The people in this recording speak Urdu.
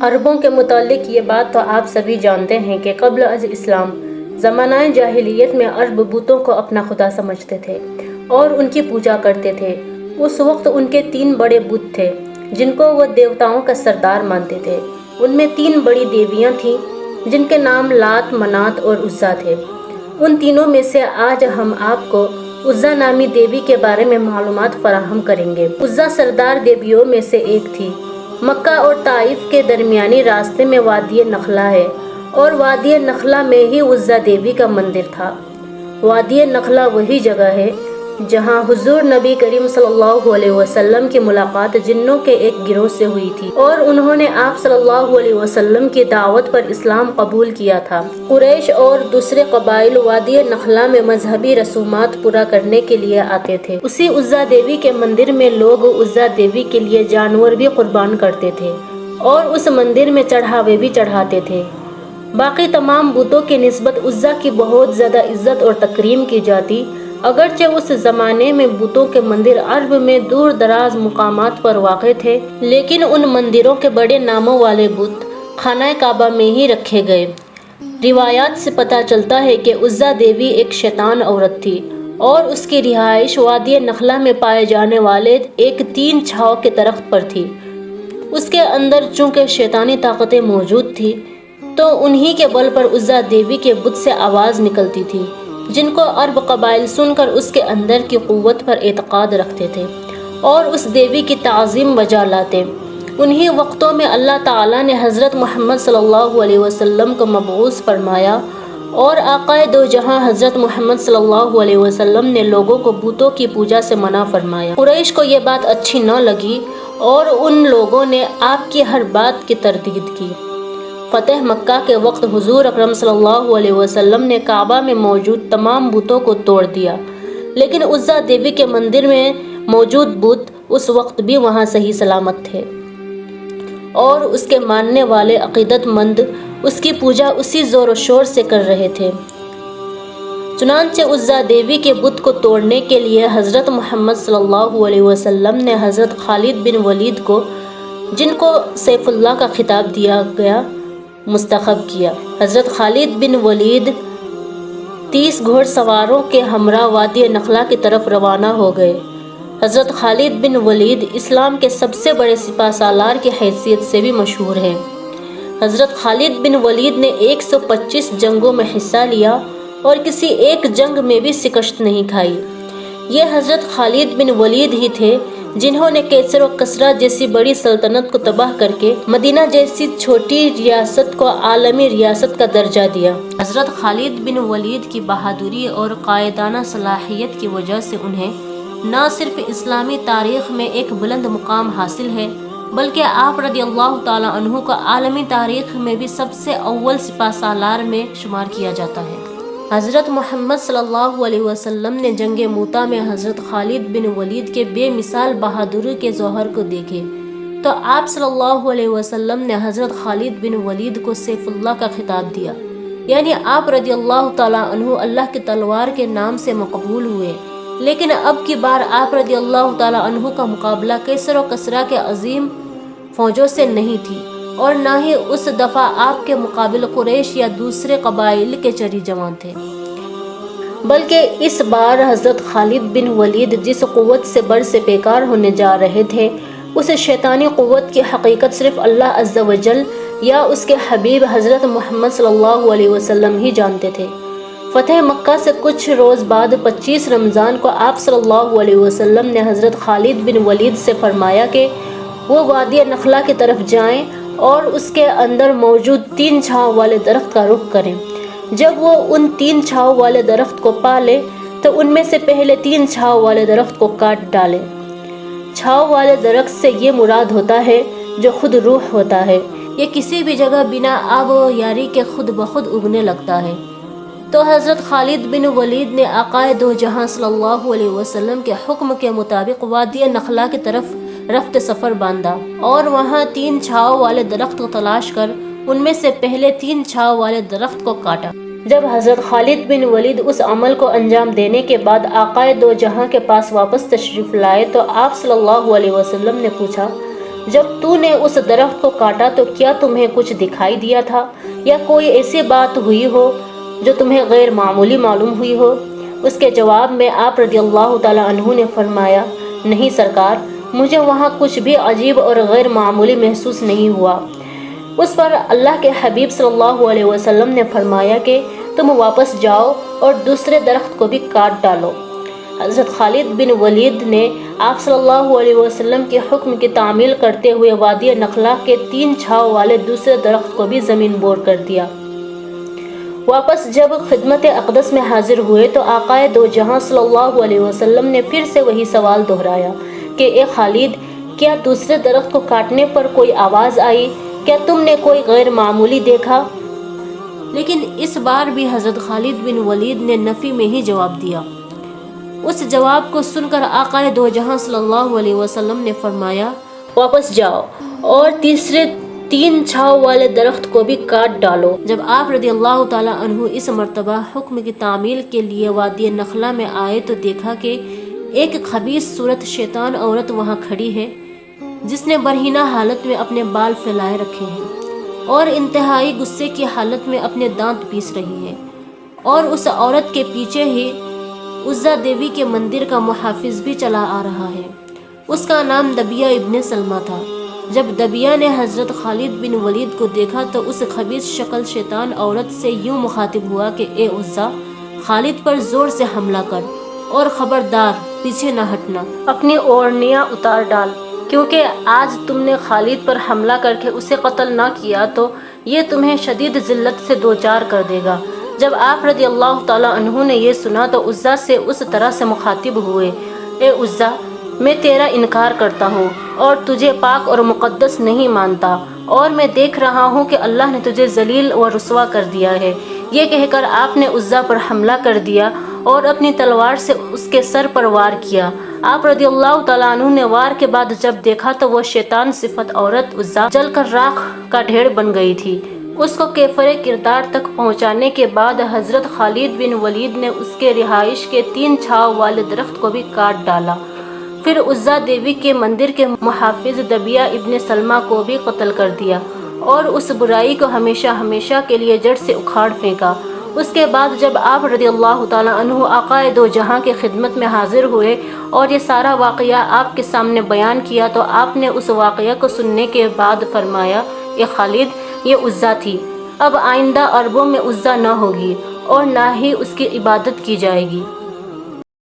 عربوں کے متعلق یہ بات تو آپ سبھی جانتے ہیں کہ قبل از اسلام زمانہ جاہلیت میں عرب بتوں کو اپنا خدا سمجھتے تھے اور ان کی پوجا کرتے تھے۔ اس وقت ان کے 3 بڑے بت تھے جن کو وہ دیوتاؤں کا سردار مانتے تھے۔ ان میں 3 بڑی دیویاں تھیں جن کے نام لات، منات اور عزا تھے۔ ان تینوں میں سے آج ہم آپ کو عزا نامی دیوی کے بارے میں معلومات فراہم کریں گے۔ عزا سردار دیویوں میں سے ایک تھی۔ مکہ اور طائف کے درمیانی راستے میں وادی نخلا ہے اور وادی نخلا میں ہی عزا دیوی کا مندر تھا۔ وادی نخلا وہی جگہ ہے جہاں حضور نبی کریم صلی اللہ علیہ وسلم کی ملاقات جنوں کے ایک گروہ سے ہوئی تھی اور انہوں نے آپ صلی اللہ علیہ وسلم کی دعوت پر اسلام قبول کیا تھا۔ قریش اور دوسرے قبائل وادی نخلا میں مذہبی رسومات پورا کرنے کے لیے آتے تھے۔ اسی عزا دیوی کے مندر میں لوگ عزا دیوی کے لیے جانور بھی قربان کرتے تھے اور اس مندر میں چڑھاوے بھی چڑھاتے تھے۔ باقی تمام بتوں کی نسبت عزا کی بہت زیادہ عزت اور تکریم کی جاتی، اگرچہ اس زمانے میں بتوں کے مندر عرب میں دور دراز مقامات پر واقع تھے، لیکن ان مندروں کے بڑے ناموں والے بت خانہ کعبہ میں ہی رکھے گئے۔ روایات سے پتہ چلتا ہے کہ عزا دیوی ایک شیطان عورت تھی اور اس کی رہائش وادی نخلا میں پائے جانے والے ایک 3 چھاؤ کے درخت پر تھی۔ اس کے اندر چونکہ شیطانی طاقتیں موجود تھیں تو انہی کے بل پر عزا دیوی کے بت سے آواز نکلتی تھی، جن کو عرب قبائل سن کر اس کے اندر کی قوت پر اعتقاد رکھتے تھے اور اس دیوی کی تعظیم بجا لاتے۔ انہی وقتوں میں اللہ تعالیٰ نے حضرت محمد صلی اللہ علیہ وسلم کو مبعوث فرمایا اور آقائے دو جہاں حضرت محمد صلی اللہ علیہ وسلم نے لوگوں کو بتوں کی پوجا سے منع فرمایا۔ قریش کو یہ بات اچھی نہ لگی اور ان لوگوں نے آپ کی ہر بات کی تردید کی۔ فتح مکہ کے وقت حضور اکرم صلی اللہ علیہ وسلم نے کعبہ میں موجود تمام بتوں کو توڑ دیا، لیکن عزا دیوی کے مندر میں موجود بت اس وقت بھی وہاں صحیح سلامت تھے اور اس کے ماننے والے عقیدت مند اس کی پوجا اسی زور و شور سے کر رہے تھے۔ چنانچہ عزا دیوی کے بت کو توڑنے کے لیے حضرت محمد صلی اللہ علیہ وسلم نے حضرت خالد بن ولید کو، جن کو سیف اللہ کا خطاب دیا گیا، منتخب کیا۔ حضرت خالد بن ولید 30 گھوڑ سواروں کے ہمراہ وادی نخلا کی طرف روانہ ہو گئے۔ حضرت خالد بن ولید اسلام کے سب سے بڑے سپہ سالار کی حیثیت سے بھی مشہور ہیں۔ حضرت خالد بن ولید نے 125 جنگوں میں حصہ لیا اور کسی ایک جنگ میں بھی شکست نہیں کھائی۔ یہ حضرت خالد بن ولید ہی تھے جنہوں نے کیسر و کسریٰ جیسی بڑی سلطنت کو تباہ کر کے مدینہ جیسی چھوٹی ریاست کو عالمی ریاست کا درجہ دیا۔ حضرت خالد بن ولید کی بہادری اور قائدانہ صلاحیت کی وجہ سے انہیں نہ صرف اسلامی تاریخ میں ایک بلند مقام حاصل ہے، بلکہ آپ رضی اللہ تعالیٰ عنہ کو عالمی تاریخ میں بھی سب سے اول سپہ سالار میں شمار کیا جاتا ہے۔ حضرت محمد صلی اللہ علیہ وسلم نے جنگ موتا میں حضرت خالد بن ولید کے بے مثال بہادری کے ظہور کو دیکھے تو آپ صلی اللہ علیہ وسلم نے حضرت خالد بن ولید کو سیف اللہ کا خطاب دیا، یعنی آپ رضی اللہ تعالیٰ عنہ اللہ کی تلوار کے نام سے مقبول ہوئے۔ لیکن اب کی بار آپ رضی اللہ تعالیٰ عنہ کا مقابلہ کیسر و کسریٰ کے عظیم فوجوں سے نہیں تھی اور نہ ہی اس دفعہ آپ کے مقابل قریش یا دوسرے قبائل کے چری جوان تھے، بلکہ اس بار حضرت خالد بن ولید جس قوت سے بر سے پیکار ہونے جا رہے تھے، اس شیطانی قوت کی حقیقت صرف اللہ عز و جل یا اس کے حبیب حضرت محمد صلی اللہ علیہ وسلم ہی جانتے تھے۔ فتح مکہ سے کچھ روز بعد 25 رمضان کو آپ صلی اللہ علیہ وسلم نے حضرت خالد بن ولید سے فرمایا کہ وہ وادی نخلا کی طرف جائیں اور اس کے اندر موجود 3 چھاؤں والے درخت کا رخ کریں۔ جب وہ ان 3 چھاؤں والے درخت کو پا لے تو ان میں سے پہلے 3 چھاؤں والے درخت کو کاٹ ڈالیں۔ چھاؤں والے درخت سے یہ مراد ہوتا ہے جو خود روح ہوتا ہے، یہ کسی بھی جگہ بنا آب و یاری کے خود بخود اگنے لگتا ہے۔ تو حضرت خالد بن ولید نے آقائے دو جہاں صلی اللہ علیہ وسلم کے حکم کے مطابق وادی نخلا کی طرف رفت سفر باندھا اور وہاں 3 چھاؤں والے درخت کو تلاش کر ان میں سے پہلے 3 چھاؤں والے درخت کو کاٹا۔ جب حضرت خالد بن ولید اس عمل کو انجام دینے کے بعد آقائے دو جہاں کے پاس واپس تشریف لائے تو آپ صلی اللہ علیہ وسلم نے پوچھا، جب تو نے اس درخت کو کاٹا تو کیا تمہیں کچھ دکھائی دیا تھا یا کوئی ایسی بات ہوئی ہو جو تمہیں غیر معمولی معلوم ہوئی ہو؟ اس کے جواب میں آپ رضی اللہ تعالیٰ عنہ نے فرمایا، نہیں سرکار، مجھے وہاں کچھ بھی عجیب اور غیر معمولی محسوس نہیں ہوا۔ اس پر اللہ کے حبیب صلی اللہ علیہ وسلم نے فرمایا کہ تم واپس جاؤ اور دوسرے درخت کو بھی کاٹ ڈالو۔ حضرت خالد بن ولید نے آپ صلی اللہ علیہ وسلم کے حکم کی تعمیل کرتے ہوئے وادی نخلا کے 3 چھاؤں والے دوسرے درخت کو بھی زمین بور کر دیا۔ واپس جب خدمت اقدس میں حاضر ہوئے تو آقائے دو جہاں صلی اللہ علیہ وسلم نے پھر سے وہی سوال دہرایا کہ اے خالد، کیا دوسرے درخت کو کاٹنے پر کوئی آواز آئی؟ کیا تم نے کوئی غیر معمولی دیکھا؟ لیکن اس بار بھی حضرت خالد بن ولید نے نفی میں ہی جواب دیا۔ اس جواب کو سن کر آقائے دو جہاں صلی اللہ علیہ وسلم نے فرمایا، واپس جاؤ اور تیسرے 3 چھاؤں والے درخت کو بھی کاٹ ڈالو۔ جب آپ رضی اللہ تعالیٰ عنہ اس مرتبہ حکم کی تعمیل کے لیے وادی نخلا میں آئے تو دیکھا کہ ایک خبیث صورت شیطان عورت وہاں کھڑی ہے، جس نے برہنہ حالت میں اپنے بال پھیلائے رکھے ہیں اور انتہائی غصے کی حالت میں اپنے دانت پیس رہی ہے، اور اس عورت کے پیچھے ہی عزا دیوی کے مندر کا محافظ بھی چلا آ رہا ہے۔ اس کا نام دبیہ ابن سلمہ تھا۔ جب دبیہ نے حضرت خالد بن ولید کو دیکھا تو اس خبیث شکل شیطان عورت سے یوں مخاطب ہوا کہ اے عزا، خالد پر زور سے حملہ کر اور خبردار پیچھے نہ ہٹنا، اپنی اوڑھنیاں اتار ڈال، کیونکہ آج تم نے خالد پر حملہ کر کے اسے قتل نہ کیا تو یہ تمہیں شدید ذلت سے دوچار کر دے گا۔ جب آپ رضی اللہ تعالیٰ عنہ نے یہ سنا تو عزا سے اس طرح سے مخاطب ہوئے، اے عزا، میں تیرا انکار کرتا ہوں اور تجھے پاک اور مقدس نہیں مانتا، اور میں دیکھ رہا ہوں کہ اللہ نے تجھے ذلیل و رسوا کر دیا ہے۔ یہ کہہ کر آپ نے عزا پر حملہ کر دیا اور اپنی تلوار سے اس کے سر پر وار کیا۔ آپ رضی اللہ تعالیٰ عنہ نے وار کے بعد جب دیکھا تو وہ شیطان صفت عورت عزا جل کر راکھ کا ڈھیر بن گئی تھی۔ اس کو کیفر کردار تک پہنچانے کے بعد حضرت خالد بن ولید نے اس کے رہائش کے 3 چھاؤں والے درخت کو بھی کاٹ ڈالا۔ پھر عزا دیوی کے مندر کے محافظ دبیہ ابن سلمہ کو بھی قتل کر دیا اور اس برائی کو ہمیشہ ہمیشہ کے لیے جڑ سے اکھاڑ پھینکا۔ اس کے بعد جب آپ رضی اللہ تعالیٰ عنہ آقائے دو جہاں کی خدمت میں حاضر ہوئے اور یہ سارا واقعہ آپ کے سامنے بیان کیا تو آپ نے اس واقعہ کو سننے کے بعد فرمایا، اے خالد، یہ عزا تھی، اب آئندہ عربوں میں عزا نہ ہوگی اور نہ ہی اس کی عبادت کی جائے گی۔